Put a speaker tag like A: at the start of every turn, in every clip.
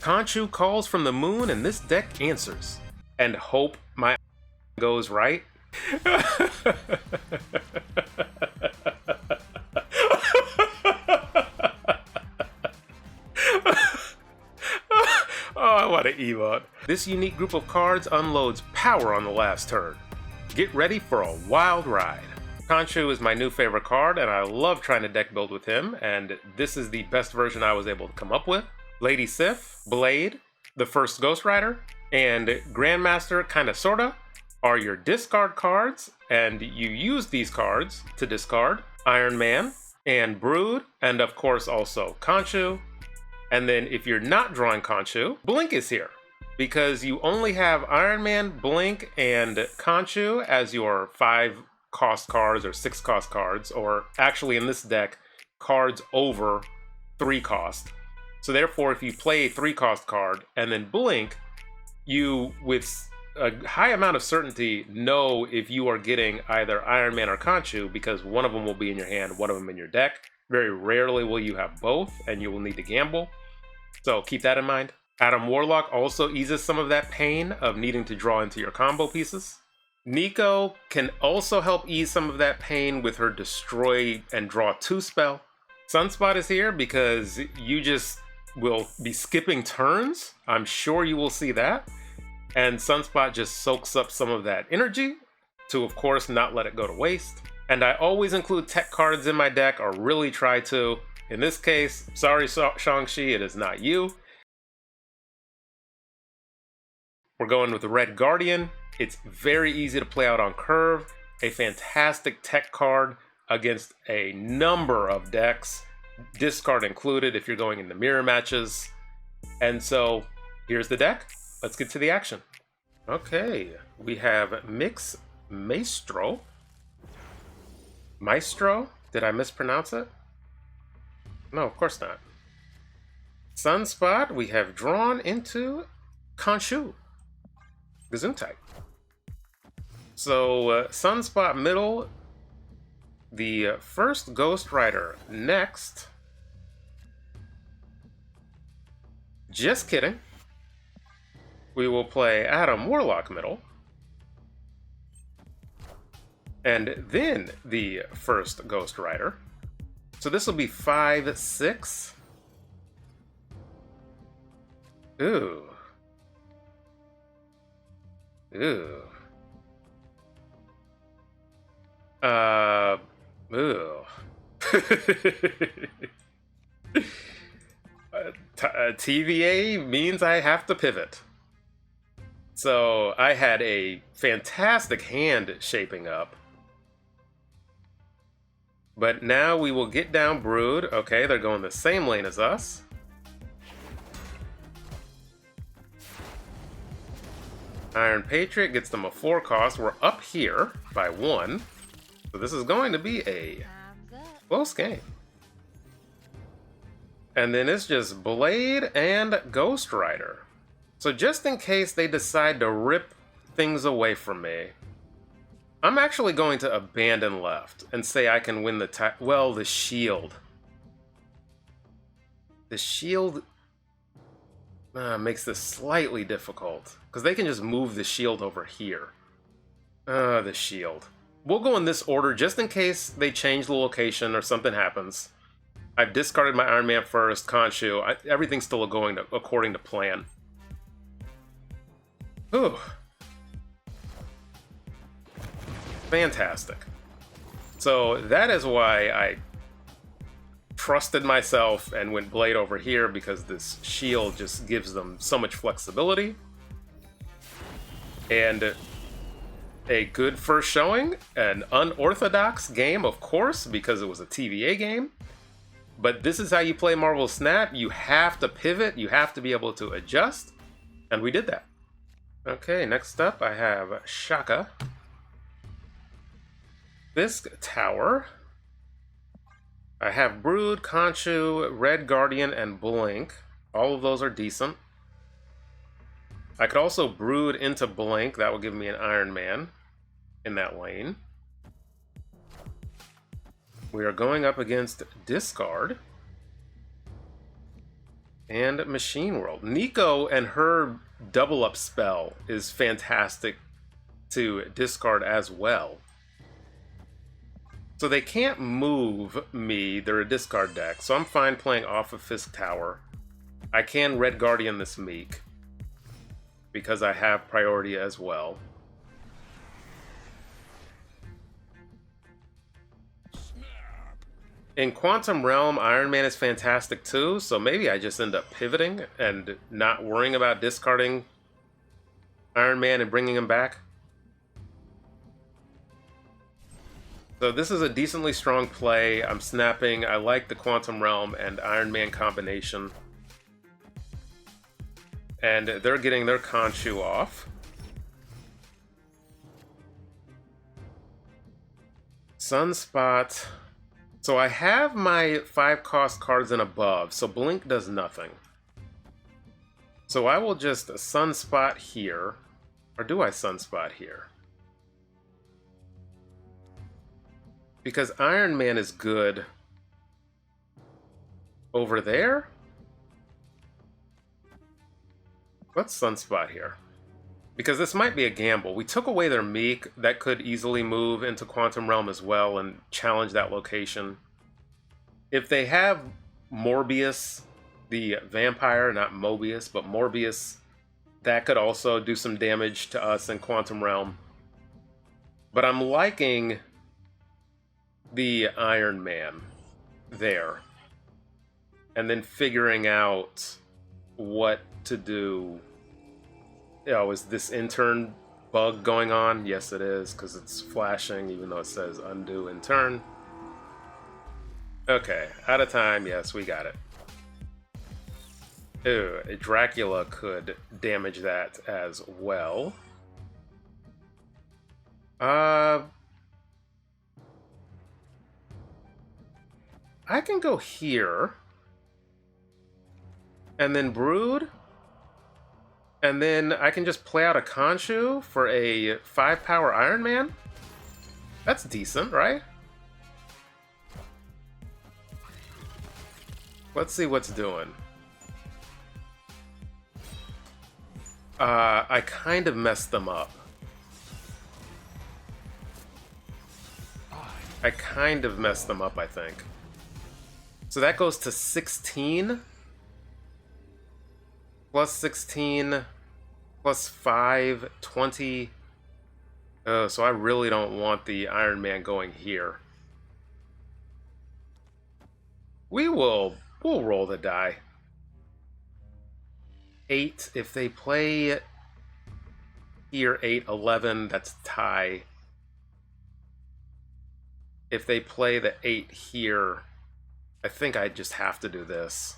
A: Khonshu calls from the moon and this deck answers. And hope my goes right. Oh, what an emote. This unique group of cards unloads power on the last turn. Get ready for a wild ride. Khonshu is my new favorite card, and I love trying to deck build with him, and this is the best version I was able to come up with. Lady Sif, Blade, the first Ghost Rider, and Grandmaster Kinda Sorta are your discard cards, and you use these cards to discard Iron Man and Brood, and of course also Khonshu. And then if you're not drawing Khonshu, Blink is here, because you only have Iron Man, Blink, and Khonshu as your 5-cost cards or 6-cost cards, or actually in this deck, cards over 3 cost. So therefore, if you play a 3-cost card and then Blink, you, with a high amount of certainty, know if you are getting either Iron Man or Khonshu, because one of them will be in your hand, one of them in your deck. Very rarely will you have both, and you will need to gamble. So keep that in mind. Adam Warlock also eases some of that pain of needing to draw into your combo pieces. Nico can also help ease some of that pain with her Destroy and Draw 2 spell. Sunspot is here because you just will be skipping turns. I'm sure you will see that. And Sunspot just soaks up some of that energy to, of course, not let it go to waste. And I always include tech cards in my deck, or really try to. In this case, sorry Shang-Chi, it is not you. We're going with the Red Guardian. It's very easy to play out on curve. A fantastic tech card against a number of decks, discard included if you're going into mirror matches. And so here's the deck. Let's get to the action. Okay, we have Mix Maestro. Maestro? Did I mispronounce it? No, of course not. Sunspot, we have drawn into Khonshu. Gesundheit. So, Sunspot middle, the first Ghost Rider next. Just kidding. We will play Adam Warlock middle. And then the first Ghost Rider. So this will be 5, 6. Ooh. Ooh. Ooh. TVA means I have to pivot. So I had a fantastic hand shaping up. But now we will get down Brood. Okay, they're going the same lane as us. Iron Patriot gets them a 4-cost. We're up here by 1. So this is going to be a close game. And then it's just Blade and Ghost Rider. So just in case they decide to rip things away from me, I'm actually going to abandon left and say I can win the the shield. The shield makes this slightly difficult, because they can just move the shield over here. The shield. We'll go in this order just in case they change the location or something happens. I've discarded my Iron Man first, Khonshu. Everything's still going according to plan. Whew. Fantastic. So that is why I trusted myself and went Blade over here, because this shield just gives them so much flexibility. And a good first showing, an unorthodox game, of course, because it was a TVA game. But this is how you play Marvel Snap. You have to pivot, you have to be able to adjust, and we did that. Okay, next up I have Shaka. Fisk Tower. I have Brood, Khonshu, Red Guardian, and Blink. All of those are decent. I could also Brood into Blink. That will give me an Iron Man in that lane. We are going up against Discard. And Machine World. Nico and her double up spell is fantastic to discard as well. So they can't move me. They're a discard deck. So I'm fine playing off of Fisk Tower. I can Red Guardian this Meek because I have priority as well. In Quantum Realm, Iron Man is fantastic too, so maybe I just end up pivoting and not worrying about discarding Iron Man and bringing him back. So this is a decently strong play. I'm snapping. I like the Quantum Realm and Iron Man combination. And they're getting their Khonshu off. Sunspot. So I have my 5-cost cards and above, so Blink does nothing. So I will just Sunspot here. Or do I Sunspot here? Because Iron Man is good over there. Let's Sunspot here. Because this might be a gamble. We took away their Meek. That could easily move into Quantum Realm as well and challenge that location. If they have Morbius, the vampire, not Mobius, but Morbius, that could also do some damage to us in Quantum Realm. But I'm liking the Iron Man there. And then figuring out what to do. Oh, is this intern bug going on? Yes, it is, because it's flashing, even though it says undo intern. Okay, out of time. Yes, we got it. Ooh, Dracula could damage that as well. I can go here. And then Brood. And then I can just play out a Khonshu for a 5-power Iron Man? That's decent, right? Let's see what's doing. I kind of messed them up. I kind of messed them up, I think. So that goes to 16. Plus 16. Plus 5. 20. So I really don't want the Iron Man going here. We'll roll the die. 8. If they play here, 8, 11, that's a tie. If they play the 8 here, I think I just have to do this.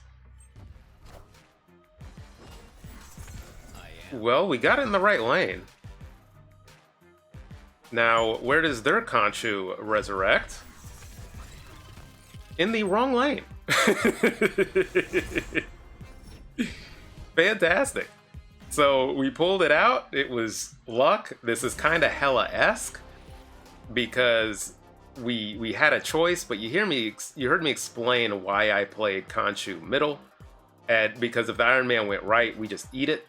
A: Well, we got it in the right lane. Now, where does their Khonshu resurrect? In the wrong lane. Fantastic. So we pulled it out. It was luck. This is kind of Hella-esque because we had a choice, but you heard me explain why I played Khonshu middle, and because if the Iron Man went right, we just eat it.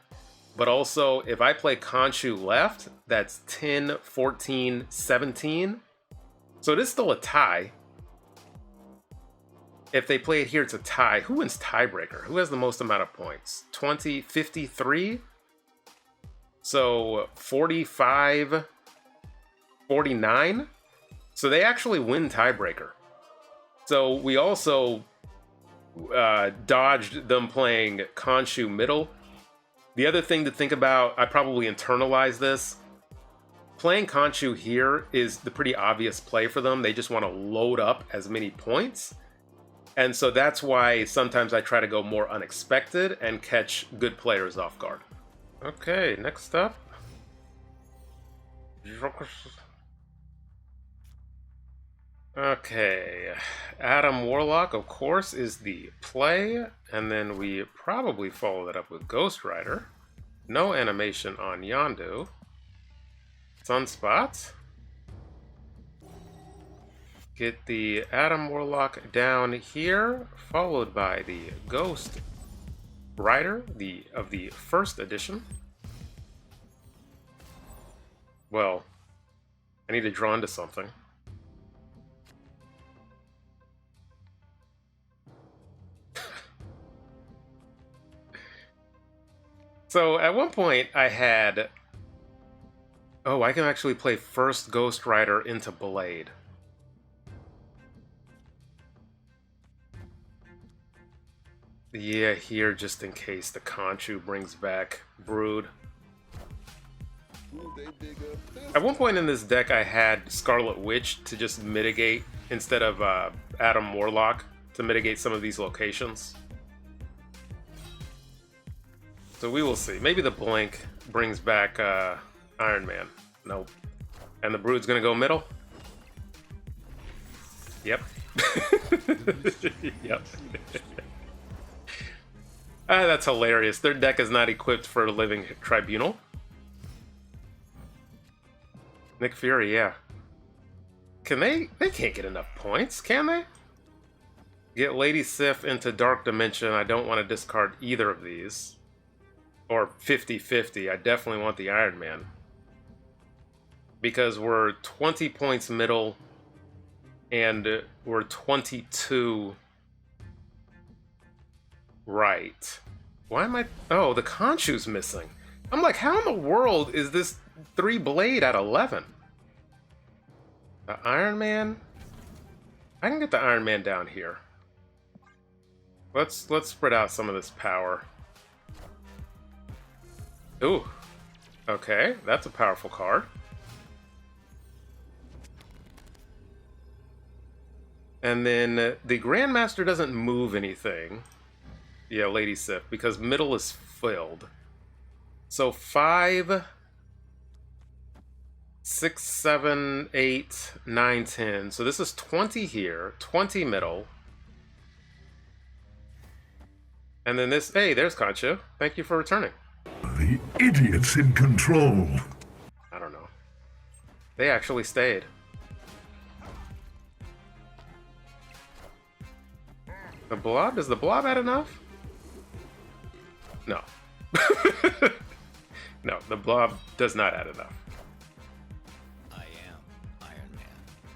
A: But also, if I play Khonshu left, that's 10, 14, 17. So it is still a tie. If they play it here, it's a tie. Who wins tiebreaker? Who has the most amount of points? 20, 53? So 45, 49? So they actually win tiebreaker. So we also dodged them playing Khonshu middle. The other thing to think about, I probably internalized this. Playing Khonshu here is the pretty obvious play for them. They just want to load up as many points. And so that's why sometimes I try to go more unexpected and catch good players off guard. Okay, next up. Okay, Adam Warlock, of course, is the play. And then we probably follow that up with Ghost Rider. No animation on Yondu. Sunspot. Get the Adam Warlock down here, followed by the Ghost Rider of the first edition. Well, I need to draw into something. So at one point I had... Oh, I can actually play first Ghost Rider into Blade. Yeah, here just in case the Khonshu brings back Brood. At one point in this deck I had Scarlet Witch to just mitigate, instead of Adam Warlock, to mitigate some of these locations. So we will see. Maybe the Blink brings back Iron Man. Nope. And the Brood's gonna go middle? Yep. Yep. That's hilarious. Their deck is not equipped for a Living Tribunal. Nick Fury, yeah. Can they can't get enough points, can they? Get Lady Sif into Dark Dimension. I don't want to discard either of these. Or 50-50. I definitely want the Iron Man. Because we're 20 points middle, and we're 22 right. Why am I... Oh, the Khonshu's missing. I'm like, how in the world is this 3 Blade at 11? The Iron Man? I can get the Iron Man down here. Let's spread out some of this power. Ooh. Okay, that's a powerful card. And then the Grandmaster doesn't move anything. Yeah, Lady Sif, because middle is filled. So 5, 6, 7, 8, 9, 10. So this is 20 here, 20 middle. And then this, hey, there's Khonshu. Thank you for returning.
B: The idiots in control.
A: I don't know. They actually stayed. The Blob? Does the Blob add enough? No. No, the Blob does not add enough.
C: I am Iron Man.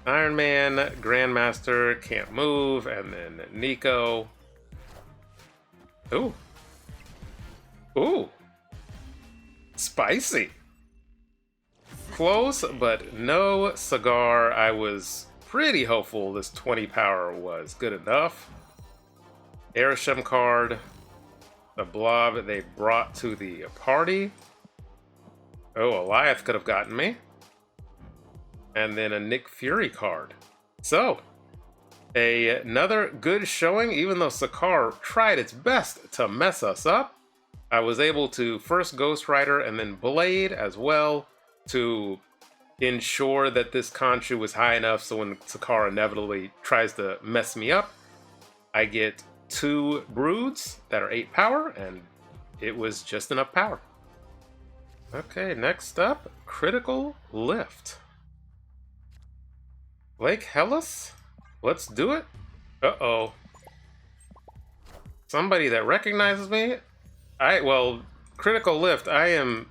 A: Iron Man, Grandmaster, can't move, and then Nico. Ooh. Ooh. Spicy. Close, but no cigar. I was pretty hopeful this 20 power was good enough. Arishem card. The Blob they brought to the party. Oh, Eliath could have gotten me. And then a Nick Fury card. So, another good showing, even though Sakar tried its best to mess us up. I was able to first Ghost Rider and then Blade as well to ensure that this Khonshu was high enough so when Sakar inevitably tries to mess me up, I get 2 Broods that are 8 power, and it was just enough power. Okay, next up, Critical Lift. Lake Hellas? Let's do it. Uh-oh. Somebody that recognizes me? Well, Critical Lift, I am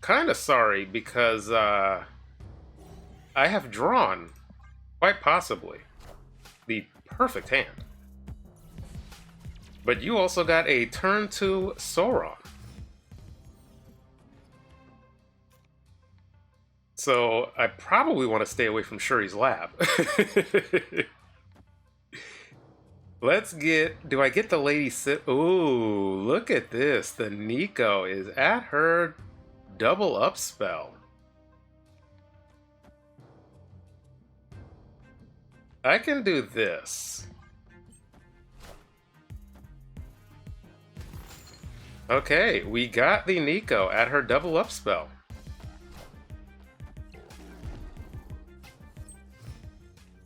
A: kind of sorry because I have drawn, quite possibly, the perfect hand. But you also got a turn 2 Sauron. So I probably want to stay away from Shuri's lab. Let's get... Do I get the Lady Sif? Ooh, look at this. The Nico is at her double up spell. I can do this. Okay, we got the Nico at her double up spell.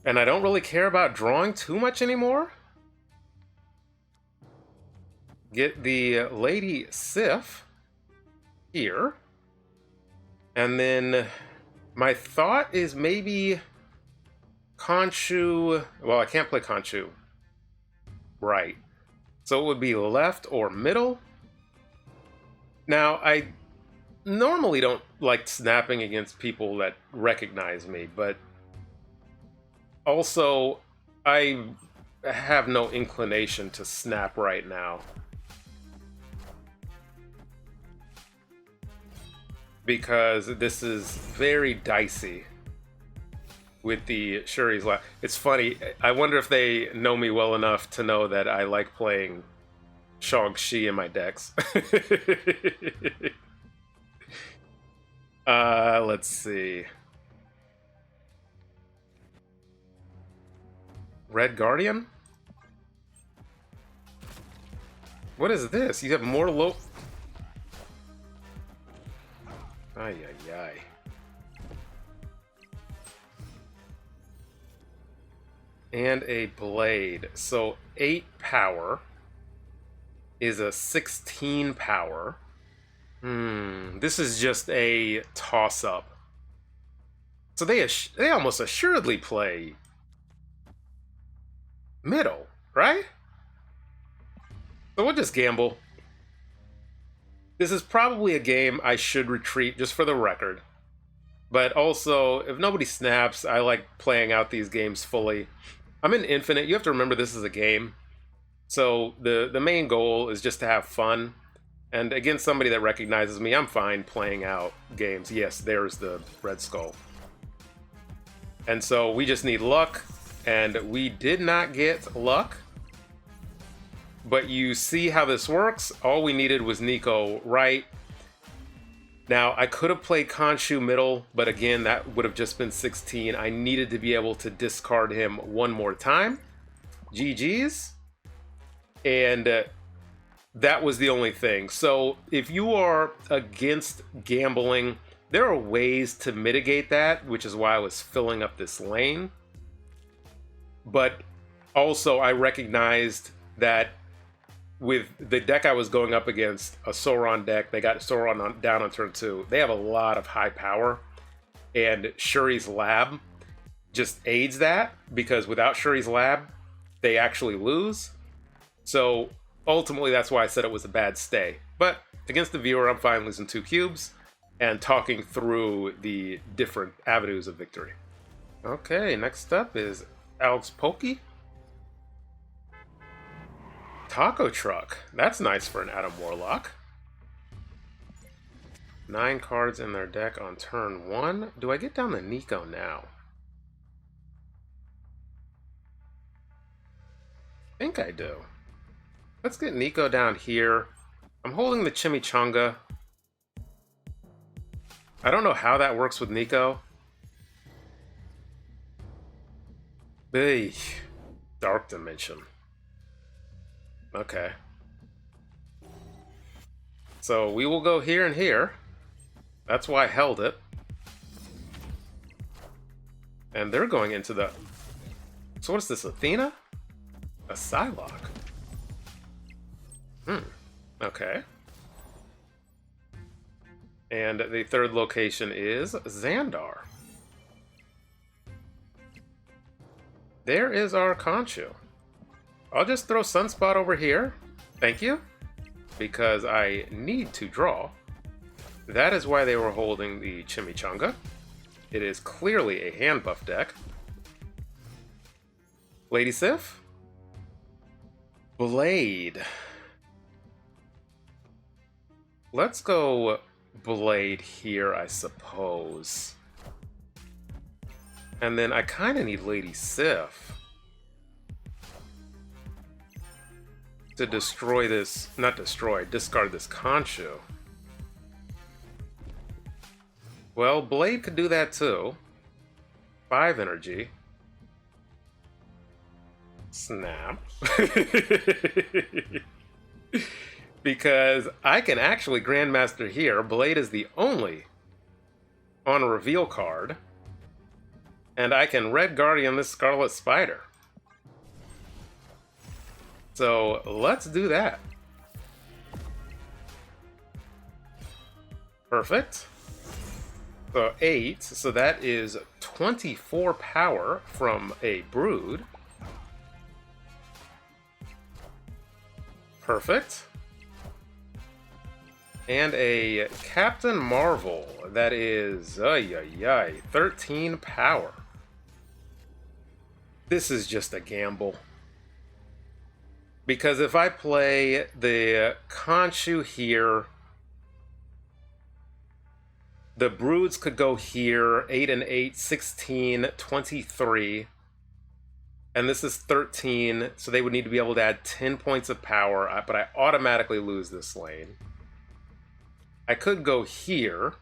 A: And I don't really care about drawing too much anymore. Get the Lady Sif here. And then my thought is maybe Khonshu. Well, I can't play Khonshu. Right. So it would be left or middle. Now, I normally don't like snapping against people that recognize me, but also I have no inclination to snap right now. Because this is very dicey with the Shuri's laugh. It's funny, I wonder if they know me well enough to know that I like playing Shang-Chi in my decks. Let's see. Red Guardian? What is this? You have more low... Ay, ay, ay. And a blade. So 8 power is a 16 power. This is just a toss-up. So they almost assuredly play middle, right? So we'll just gamble. This is probably a game I should retreat, just for the record. But also, if nobody snaps, I like playing out these games fully. I'm in Infinite. You have to remember this is a game. So the main goal is just to have fun. And against somebody that recognizes me, I'm fine playing out games. Yes, there's the Red Skull. And so we just need luck. And we did not get luck. But you see how this works. All we needed was Nico right. Now, I could have played Khonshu middle, but again, that would have just been 16. I needed to be able to discard him one more time. GG's. And that was the only thing. So if you are against gambling, there are ways to mitigate that, which is why I was filling up this lane. But also, I recognized that with the deck I was going up against, a Sauron deck, they got Sauron down on turn 2. They have a lot of high power, and Shuri's Lab just aids that, because without Shuri's Lab, they actually lose. So ultimately, that's why I said it was a bad stay. But against the viewer, I'm fine losing 2 cubes and talking through the different avenues of victory. Okay, next up is Alex Pokey. Taco Truck. That's nice for an Adam Warlock. 9 cards in their deck on turn 1. Do I get down to Nico now? I think I do. Let's get Nico down here. I'm holding the Chimichanga. I don't know how that works with Nico. Hey, Dark Dimension. Okay. So we will go here and here. That's why I held it. And they're going into the... So what is this, Athena? A Psylocke. Okay. And the third location is Xandar. There is our Khonshu. I'll just throw Sunspot over here. Thank you. Because I need to draw. That is why they were holding the Chimichanga. It is clearly a hand buff deck. Lady Sif. Blade. Let's go Blade here, I suppose. And then I kind of need Lady Sif to destroy this, not destroy, discard this Khonshu. Well, Blade could do that too. 5 energy. Snap. Because I can actually Grandmaster here. Blade is the only on a reveal card. And I can Red Guardian this Scarlet Spider. So let's do that. Perfect. So 8, so that is 24 power from a Brood. Perfect. And a Captain Marvel. That is, 13 power. This is just a gamble. Because if I play the Khonshu here, the Broods could go here, 8 and 8, 16, 23. And this is 13, so they would need to be able to add 10 points of power, but I automatically lose this lane. I could go here.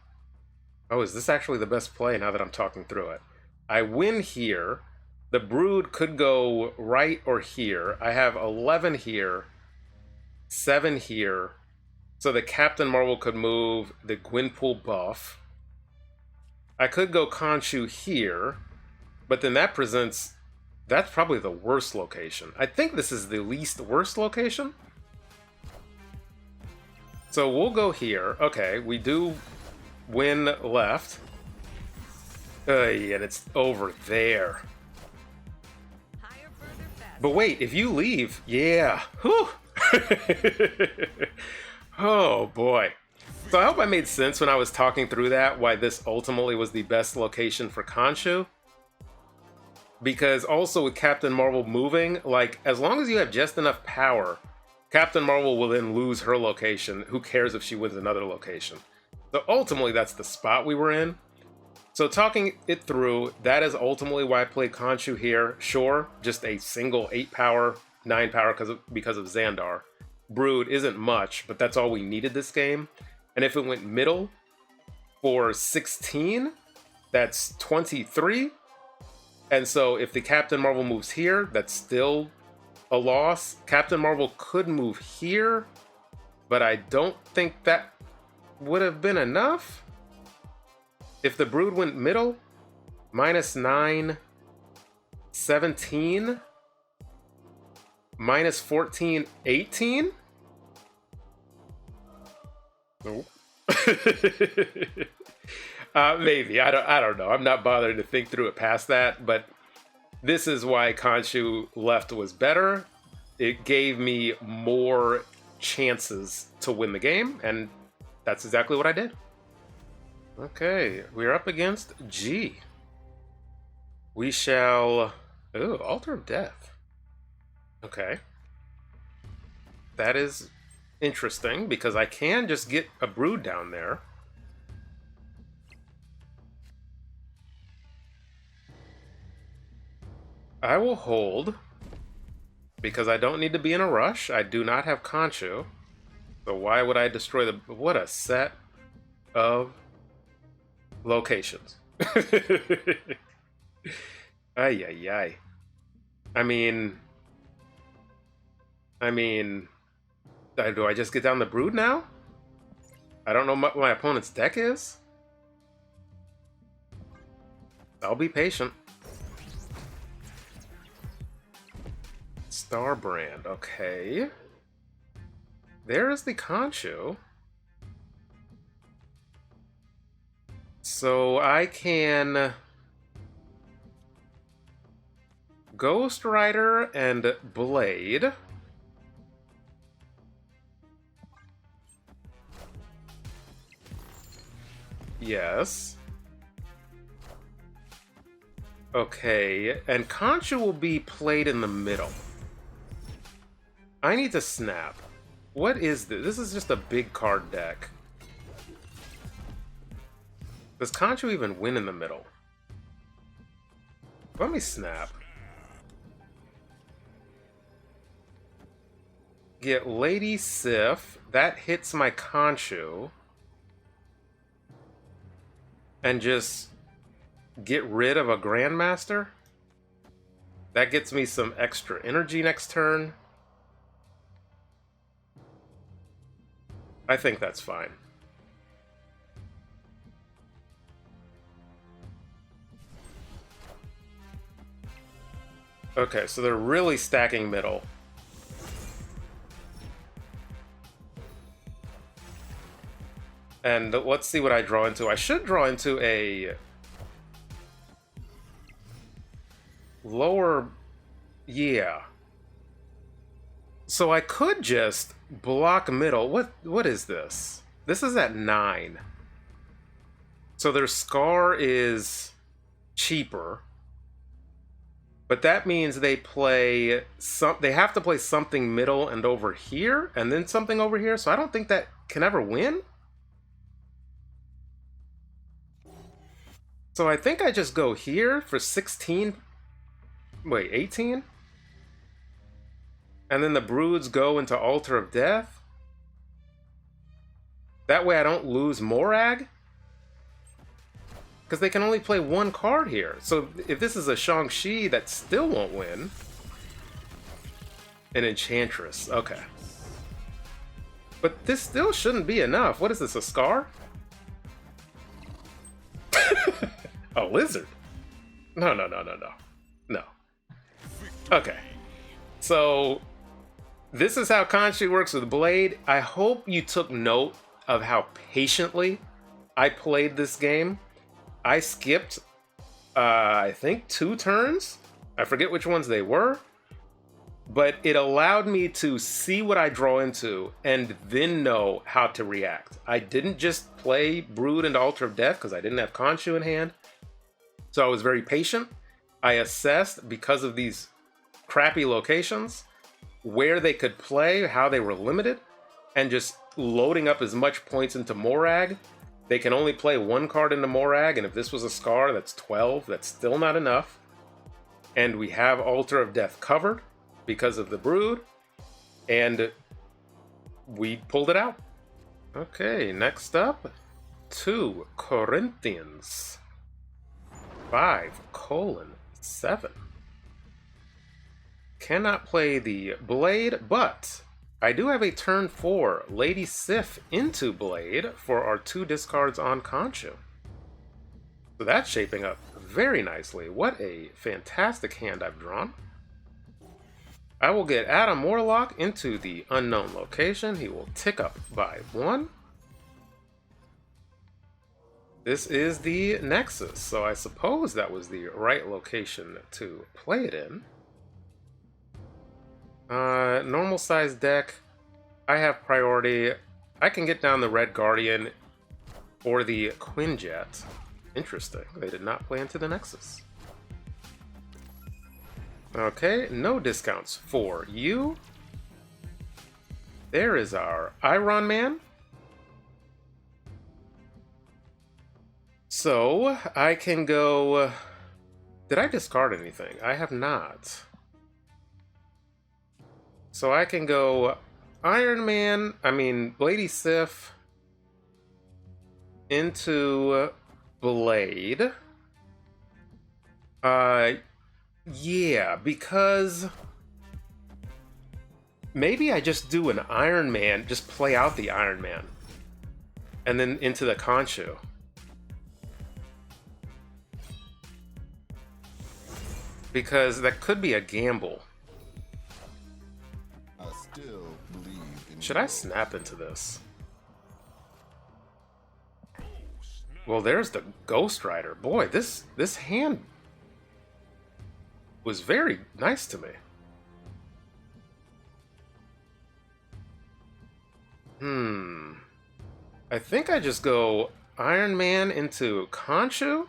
A: Oh, is this actually the best play now that I'm talking through it? I win here. The Brood could go right or here. I have 11 here, 7 here. So the Captain Marvel could move the Gwynpool buff. I could go Khonshu here, but then that presents... That's probably the worst location. I think this is the least worst location. So we'll go here. Okay, we do win left. And it's over there. But wait, if you leave, yeah. Whew. Oh boy. So I hope I made sense when I was talking through that, why this ultimately was the best location for Khonshu. Because also with Captain Marvel moving, like, as long as you have just enough power, Captain Marvel will then lose her location. Who cares if she wins another location? So ultimately, that's the spot we were in. So talking it through, that is ultimately why I played Khonshu here. Sure, just a single 8 power, 9 power because of Xandar. Brood isn't much, but that's all we needed this game. And if it went middle for 16, that's 23. And so if the Captain Marvel moves here, that's still a loss. Captain Marvel could move here, but I don't think that would have been enough. If the Brood went middle, -9, 17, -14, 18? Nope. Maybe. I don't know. I'm not bothering to think through it past that, but this is why Khonshu left was better. It gave me more chances to win the game, and that's exactly what I did. Okay, we're up against G. We shall... Ooh, Altar of Death. Okay. That is interesting, because I can just get a Brood down there. I will hold, because I don't need to be in a rush. I do not have Khonshu. So why would I destroy the... What a set of locations. Ay, ay, ay. I mean, do I just get down the Brood now? I don't know what my opponent's deck is. I'll be patient. Starbrand, okay. There's the Khonshu. So I can Ghost Rider and Blade. Yes. Okay, and Khonshu will be played in the middle. I need to snap. What is this? This is just a big card deck. Does Khonshu even win in the middle? Let me snap. Get Lady Sif. That hits my Khonshu. And just get rid of a Grandmaster. That gets me some extra energy next turn. I think that's fine. Okay, so they're really stacking middle. And let's see what I draw into. I should draw into a lower... Yeah. So I could just block middle. What is this? This is at 9. So their Scar is cheaper. But that means they play they have to play something middle and over here, and then something over here. So I don't think that can ever win. So I think I just go here for 16. Wait, 18? And then the Broods go into Altar of Death. That way I don't lose Morag. Because they can only play one card here. So if this is a Shang-Chi, that still won't win. An Enchantress. Okay. But this still shouldn't be enough. What is this, a Scar? A Lizard? No. No. Okay. So this is how Khonshu works with Blade. I hope you took note of how patiently I played this game. I skipped, I think 2 turns. I forget which ones they were. But it allowed me to see what I draw into and then know how to react. I didn't just play Brood and Altar of Death because I didn't have Khonshu in hand. So I was very patient. I assessed, because of these crappy locations, where they could play, how they were limited, and just loading up as much points into Morag. They can only play 1 card into Morag, and if this was a Scar, that's 12. That's still not enough. And we have Altar of Death covered because of the Brood, and we pulled it out. Okay, next up, 2 Corinthians 5:7. Cannot play the Blade, but I do have a turn 4 Lady Sif into Blade for our 2 discards on Khonshu. So that's shaping up very nicely. What a fantastic hand I've drawn. I will get Adam Warlock into the unknown location. He will tick up by 1. This is the Nexus, so I suppose that was the right location to play it in. Normal size deck. I have priority. I can get down the Red Guardian or the Quinjet. Interesting. They did not play into the Nexus. Okay, no discounts for you. There is our Iron Man. So, I can go... Did I discard anything? I have not. So I can go Iron Man, Lady Sif into Blade. Yeah, because maybe I just do an Iron Man, just play out the Iron Man, and then into the Khonshu. Because that could be a gamble. Should I snap into this? Well, there's the Ghost Rider. Boy, this hand was very nice to me. I think I just go Iron Man into Khonshu.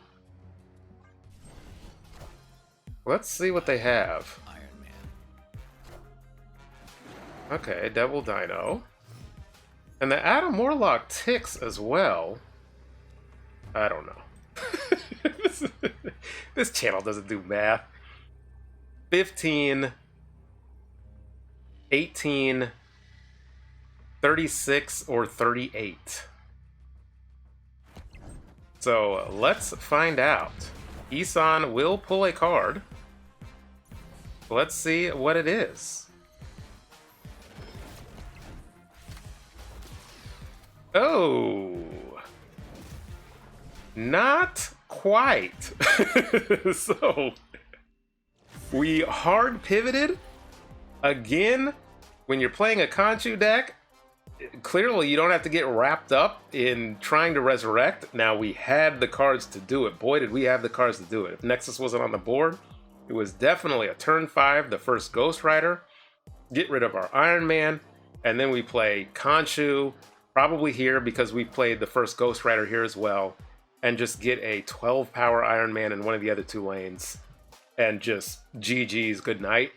A: Let's see what they have.
C: Iron Man.
A: Okay, Devil Dino. And the Adam Warlock ticks as well. I don't know. This channel doesn't do math. 15, 18, 36, or 38. So let's find out. Isan will pull a card. Let's see what it is. Oh, not quite. So we hard pivoted again. When you're playing a Khonshu deck, clearly you don't have to get wrapped up in trying to resurrect. Now, we had the cards to do it. Boy, did we have the cards to do it. If Nexus wasn't on the board, it was definitely a turn 5, the first Ghost Rider. Get rid of our Iron Man. And then we play Khonshu, probably here because we played the first Ghost Rider here as well, and just get a 12 power Iron Man in one of the other 2 lanes, and just GG's, good night.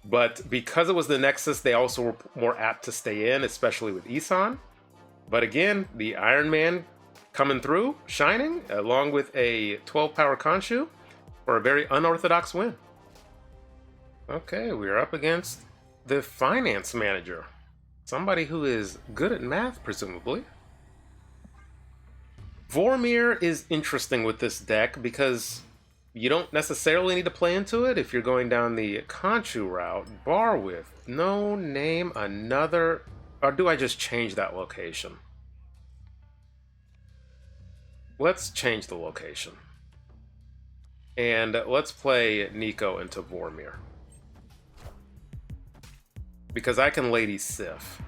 A: But because it was the Nexus, they also were more apt to stay in, especially with Isan. But again, the Iron Man coming through, shining, along with a 12 power Khonshu for a very unorthodox win. Okay, we're up against the finance manager. Somebody who is good at math, presumably. Vormir is interesting with this deck because you don't necessarily need to play into it if you're going down the Khonshu route. Bar with no name, another... Or do I just change that location? Let's change the location. And let's play Nico into Vormir. Because I can Lady Sif.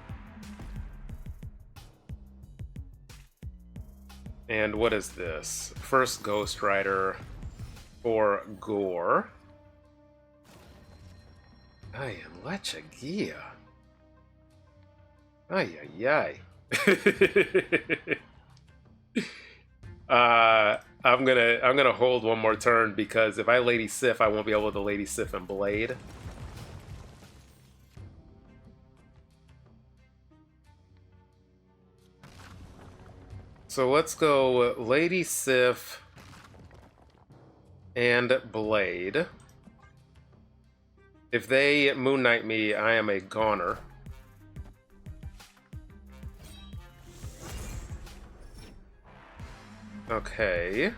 A: And what is this? First Ghost Rider for Gore. Ay, and Leche Gia. Ay, ay, ay. I'm gonna hold one more turn because if I Lady Sif, I won't be able to Lady Sif and Blade. So let's go Lady Sif and Blade. If they Moon Knight me, I am a goner. Okay.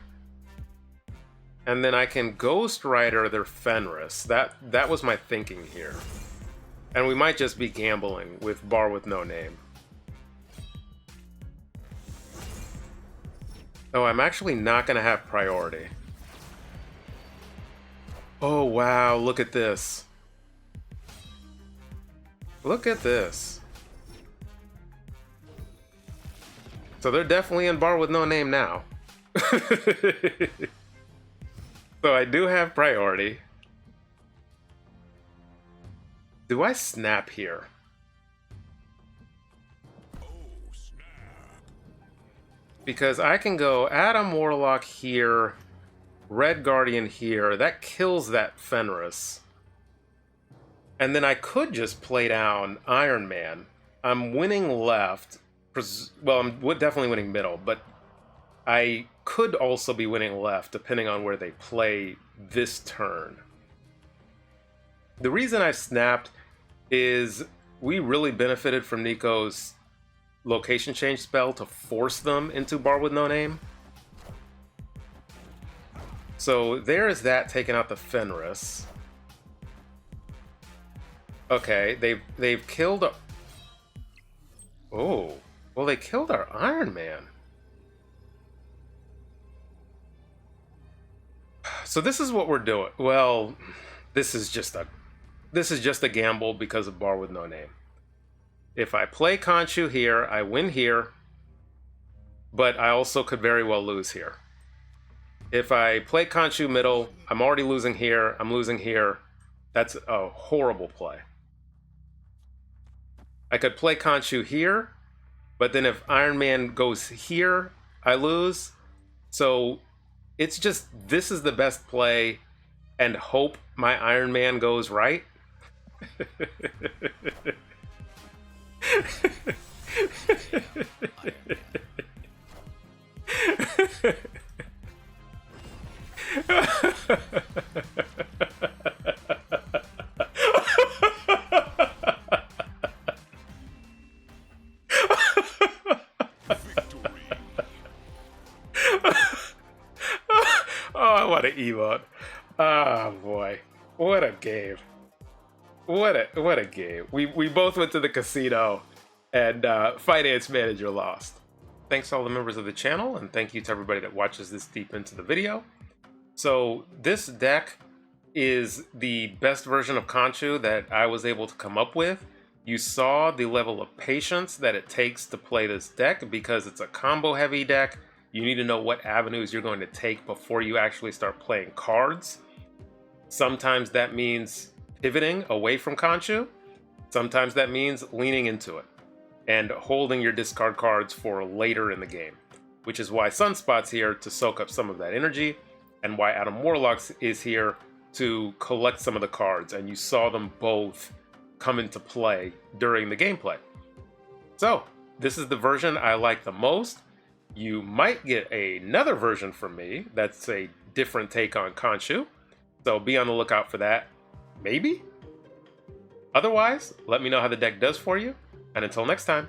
A: And then I can Ghost Rider their Fenris. That was my thinking here. And we might just be gambling with Bar with no name. Oh, I'm actually not going to have priority. Oh, wow, look at this. Look at this. So they're definitely in Bar with no name now. So I do have priority. Do I snap here? Because I can go Adam Warlock here, Red Guardian here. That kills that Fenris. And then I could just play down Iron Man. I'm winning left. Well, I'm definitely winning middle, but I could also be winning left depending on where they play this turn. The reason I snapped is we really benefited from Nico's location change spell to force them into Bar with no name. So there is that taking out the Fenris. Okay, they've killed. Oh, well, they killed our Iron Man. So this is what we're doing. Well, this is just a gamble because of Bar with no name. If I play Khonshu here, I win here, but I also could very well lose here. If I play Khonshu middle, I'm already losing here, I'm losing here. That's a horrible play. I could play Khonshu here, but then if Iron Man goes here, I lose. So it's just, this is the best play, and hope my Iron Man goes right. Oh, what an emote. Oh boy. What a game. What a game. We both went to the casino and finance manager lost. Thanks to all the members of the channel, and thank you to everybody that watches this deep into the video. So this deck is the best version of Khonshu that I was able to come up with. You saw the level of patience that it takes to play this deck because it's a combo heavy deck. You need to know what avenues you're going to take before you actually start playing cards. Sometimes that means pivoting away from Khonshu. Sometimes that means leaning into it and holding your discard cards for later in the game, which is why Sunspot's here to soak up some of that energy, and why Adam Warlock's is here to collect some of the cards, and you saw them both come into play during the gameplay. So, this is the version I like the most. You might get another version from me that's a different take on Khonshu, so be on the lookout for that. Maybe? Otherwise, let me know how the deck does for you, and until next time.